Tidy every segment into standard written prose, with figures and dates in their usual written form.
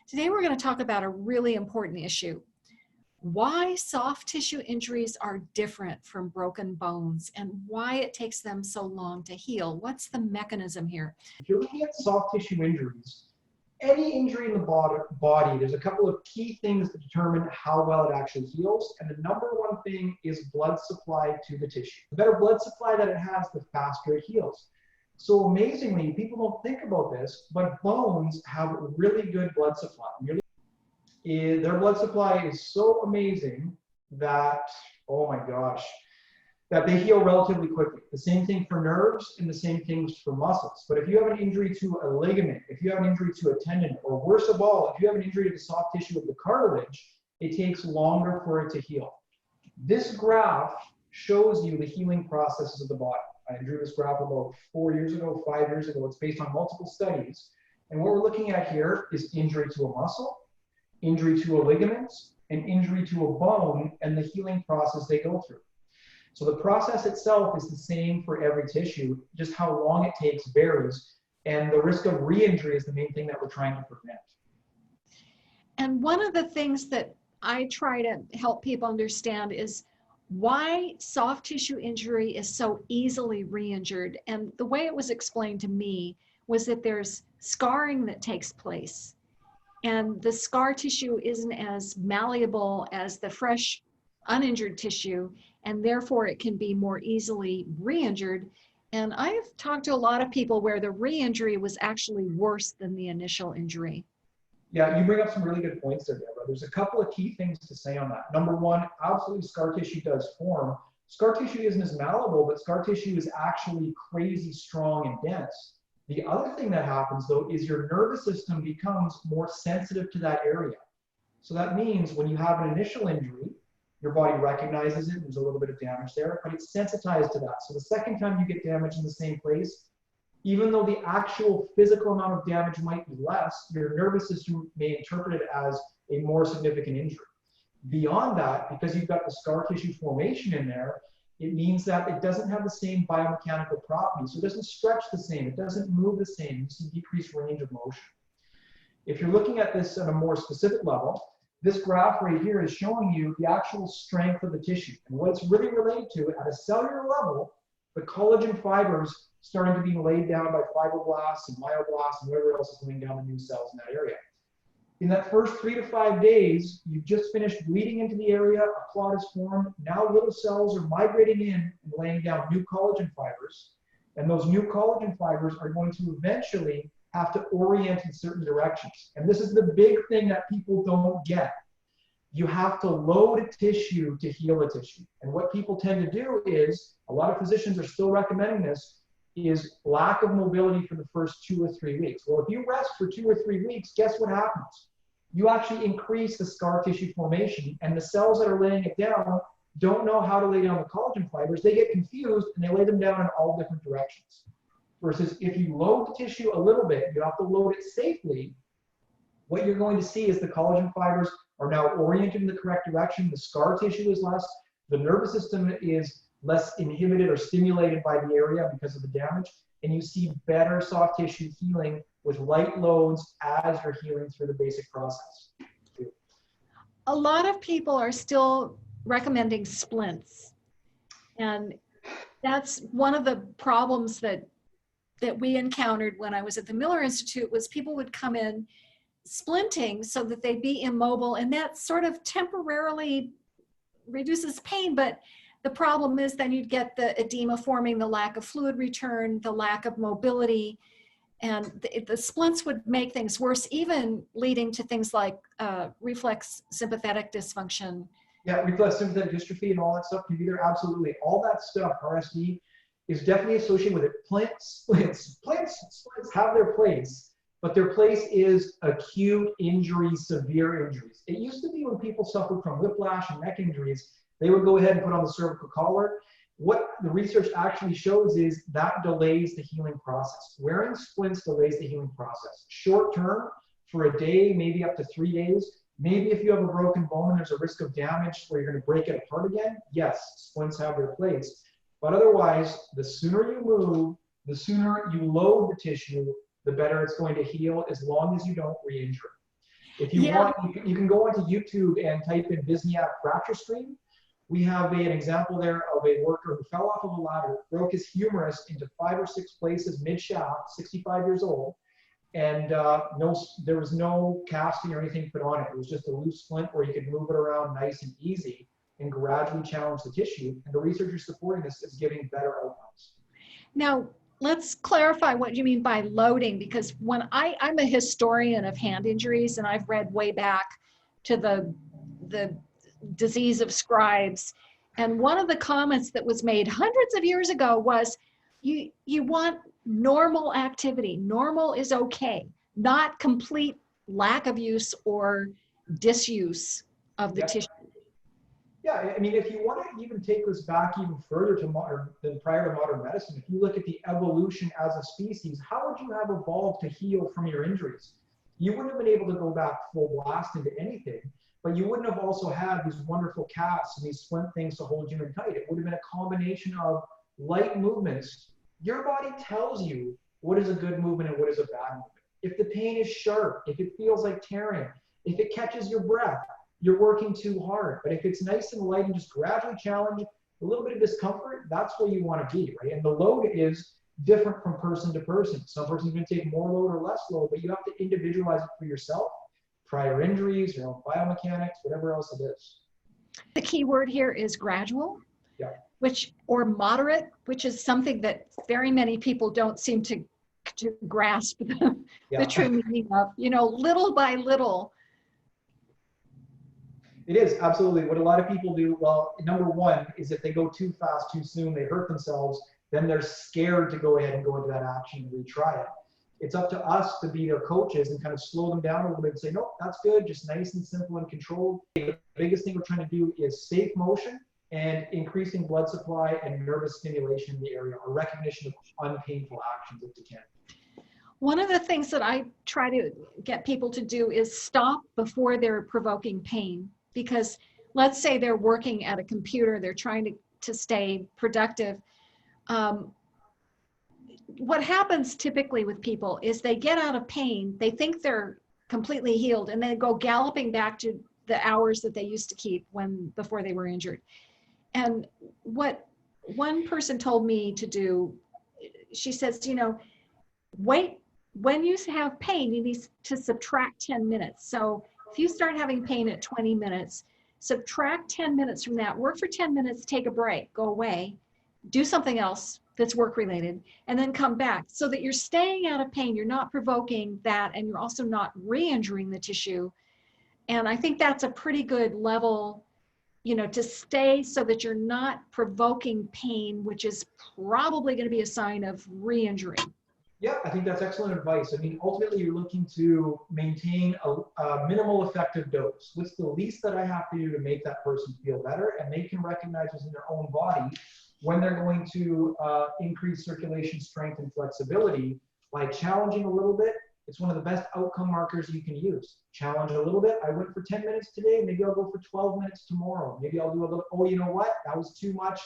Today we're going to talk about a really important issue. Why soft tissue injuries are different from broken bones and why it takes them so long to heal. What's the mechanism here? If you're looking at soft tissue injuries, any injury in the body, there's a couple of key things that determine how well it actually heals. And the number one thing is blood supply to the tissue. The better blood supply that it has, the faster it heals. So amazingly, people don't think about this, but bones have really good blood supply. Their blood supply is so amazing that, oh my gosh, that they heal relatively quickly. The same thing for nerves and the same things for muscles. But if you have an injury to a ligament, if you have an injury to a tendon, or worst of all, if you have an injury to the soft tissue of the cartilage, it takes longer for it to heal. This graph shows you the healing processes of the body. I drew this graph about 4 years ago, 5 years ago. It's based on multiple studies. And what we're looking at here is injury to a muscle, injury to a ligament, and injury to a bone, and the healing process they go through. So the process itself is the same for every tissue, just how long it takes varies, and the risk of re-injury is the main thing that we're trying to prevent. And one of the things that I try to help people understand is why soft tissue injury is so easily re-injured. And the way it was explained to me was that there's scarring that takes place. And the scar tissue isn't as malleable as the fresh, uninjured tissue, and therefore it can be more easily re-injured. And I've talked to a lot of people where the re-injury was actually worse than the initial injury. Yeah, you bring up some really good points there, Deborah. There's a couple of key things to say on that. Number one, absolutely scar tissue does form. Scar tissue isn't as malleable, but scar tissue is actually crazy strong and dense. The other thing that happens, though, is your nervous system becomes more sensitive to that area. So that means when you have an initial injury, your body recognizes it, there's a little bit of damage there, but it's sensitized to that. So the second time you get damage in the same place, even though the actual physical amount of damage might be less, your nervous system may interpret it as a more significant injury. Beyond that, because you've got the scar tissue formation in there, it means that it doesn't have the same biomechanical properties. So it doesn't stretch the same, it doesn't move the same, it's a decreased range of motion. If you're looking at this at a more specific level, this graph right here is showing you the actual strength of the tissue. And what it's really related to at a cellular level, the collagen fibers starting to be laid down by fibroblasts and myoblasts and whatever else is laying down the new cells in that area. In that first 3 to 5 days, you've just finished bleeding into the area, a clot is formed, now little cells are migrating in and laying down new collagen fibers, and those new collagen fibers are going to eventually have to orient in certain directions. And this is the big thing that people don't get. You have to load a tissue to heal a tissue. And what people tend to do is, a lot of physicians are still recommending this, is lack of mobility for the first 2 or 3 weeks. Well, if you rest for 2 or 3 weeks, guess what happens? You actually increase the scar tissue formation, and the cells that are laying it down don't know how to lay down the collagen fibers. They get confused and they lay them down in all different directions. Versus if you load the tissue a little bit, you have to load it safely, what you're going to see is the collagen fibers are now oriented in the correct direction, the scar tissue is less, the nervous system is less inhibited or stimulated by the area because of the damage, and you see better soft tissue healing with light loads as you're healing through the basic process. A lot of people are still recommending splints, and that's one of the problems that we encountered when I was at the Miller Institute was people would come in splinting so that they'd be immobile, and that sort of temporarily reduces pain, but the problem is then you'd get the edema forming, the lack of fluid return, the lack of mobility, and the splints would make things worse, even leading to things like reflex sympathetic dysfunction. Yeah, reflex sympathetic dystrophy and all that stuff can be there, absolutely. All that stuff, RSD, is definitely associated with it. Splints have their place, but their place is acute injury, severe injuries. It used to be when people suffered from whiplash and neck injuries, they would go ahead and put on the cervical collar. What the research actually shows is that delays the healing process. Wearing splints delays the healing process. Short term, for a day, maybe up to 3 days. Maybe if you have a broken bone and there's a risk of damage where you're going to break it apart again, yes, splints have their place. But otherwise, the sooner you move, the sooner you load the tissue, the better it's going to heal as long as you don't re-injure. If you want, you can go onto YouTube and type in Vizniak fracture screen. We have an example there of a worker who fell off of a ladder, broke his humerus into 5 or 6 places mid-shaft, 65 years old, and there was no casting or anything put on it. It was just a loose splint where you could move it around nice and easy and gradually challenge the tissue. And the researchers supporting this is giving better outcomes. Now, let's clarify what you mean by loading, because when I'm a historian of hand injuries, and I've read way back to the disease of scribes. And one of the comments that was made hundreds of years ago was, you want normal activity. Normal is okay, not complete lack of use or disuse of the tissue. Yeah, I mean, if you want to even take this back even further than prior to modern medicine, if you look at the evolution as a species, how would you have evolved to heal from your injuries? You wouldn't have been able to go back full blast into anything, but you wouldn't have also had these wonderful casts and these splint things to hold you in tight. It would have been a combination of light movements. Your body tells you what is a good movement and what is a bad movement. If the pain is sharp, if it feels like tearing, if it catches your breath, you're working too hard. But if it's nice and light and just gradually challenge a little bit of discomfort, that's where you want to be, right? And the load is different from person to person. Some person's going to take more load or less load, but you have to individualize it for yourself. Prior injuries, your own biomechanics, whatever else it is. The key word here is gradual, or moderate, which is something that very many people don't seem to grasp the true meaning of, little by little. It is, absolutely. What a lot of people do, well, number one is if they go too fast, too soon, they hurt themselves, then they're scared to go ahead and go into that action and retry it. It's up to us to be their coaches and kind of slow them down a little bit and say, nope, that's good, just nice and simple and controlled. The biggest thing we're trying to do is safe motion and increasing blood supply and nervous stimulation in the area, or recognition of unpainful actions if you can. One of the things that I try to get people to do is stop before they're provoking pain. Because let's say they're working at a computer, they're trying to stay productive. What happens typically with people is they get out of pain, they think they're completely healed, and they go galloping back to the hours that they used to keep before they were injured. And what one person told me to do, she says, wait, when you have pain, you need to subtract 10 minutes. So if you start having pain at 20 minutes, subtract 10 minutes from that, work for 10 minutes, take a break, go away, do something else that's work related, and then come back so that you're staying out of pain. You're not provoking that, and you're also not re-injuring the tissue. And I think that's a pretty good level, to stay so that you're not provoking pain, which is probably going to be a sign of re-injury. Yeah, I think that's excellent advice. I mean, ultimately, you're looking to maintain a minimal effective dose. What's the least that I have to do to make that person feel better? And they can recognize within their own body when they're going to increase circulation strength and flexibility by challenging a little bit. It's one of the best outcome markers you can use. Challenge a little bit. I went for 10 minutes today. Maybe I'll go for 12 minutes tomorrow. Maybe I'll do a little, oh, you know what? That was too much.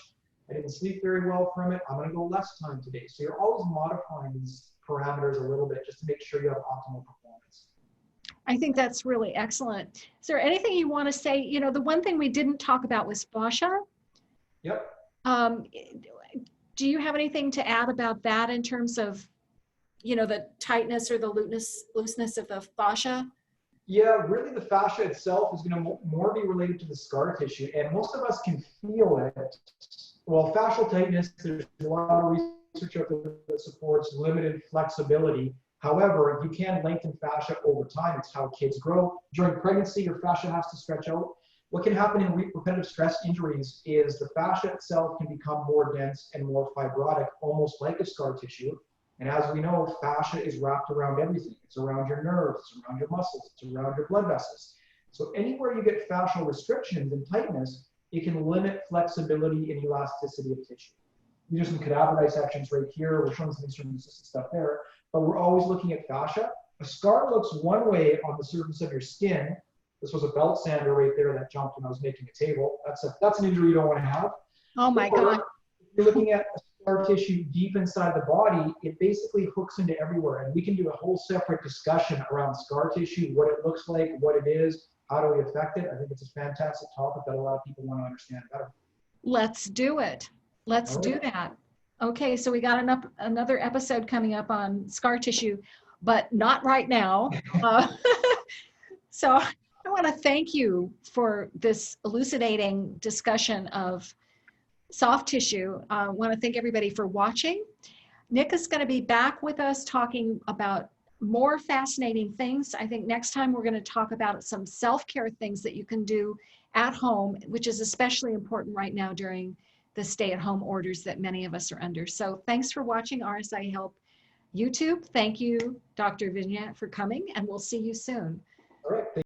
I didn't sleep very well from it. I'm going to go less time today. So you're always modifying these parameters a little bit just to make sure you have optimal performance. I think that's really excellent. Is there anything you want to say? The one thing we didn't talk about was fascia. Yep. Do you have anything to add about that in terms of, the tightness or the looseness of the fascia? Yeah, really the fascia itself is going to more be related to the scar tissue, and most of us can feel it. Well, fascial tightness, there's a lot of research out there that supports limited flexibility. However, you can lengthen fascia over time. It's how kids grow. During pregnancy, your fascia has to stretch out. What can happen in repetitive stress injuries is the fascia itself can become more dense and more fibrotic, almost like a scar tissue. And as we know, fascia is wrapped around everything. It's around your nerves, it's around your muscles, it's around your blood vessels. So anywhere you get fascial restrictions and tightness, it can limit flexibility and elasticity of tissue. These are some cadaver dissections right here. We're showing some external stuff there, but we're always looking at fascia. A scar looks one way on the surface of your skin. This was a belt sander right there that jumped when I was making a table. That's an injury you don't want to have. Oh my God. You're looking at a scar tissue deep inside the body, it basically hooks into everywhere. And we can do a whole separate discussion around scar tissue, what it looks like, what it is, how do we affect it. I think it's a fantastic topic that a lot of people want to understand better. Let's do it. Let's All do right. that. Okay, so we got another episode coming up on scar tissue, but not right now. So I want to thank you for this elucidating discussion of soft tissue. I want to thank everybody for watching. Nik is going to be back with us talking about more fascinating things. I think next time we're going to talk about some self-care things that you can do at home, which is especially important right now during the stay-at-home orders that many of us are under. So thanks for watching RSI Help YouTube. Thank you, Dr. Vizniak, for coming, and we'll see you soon. All right.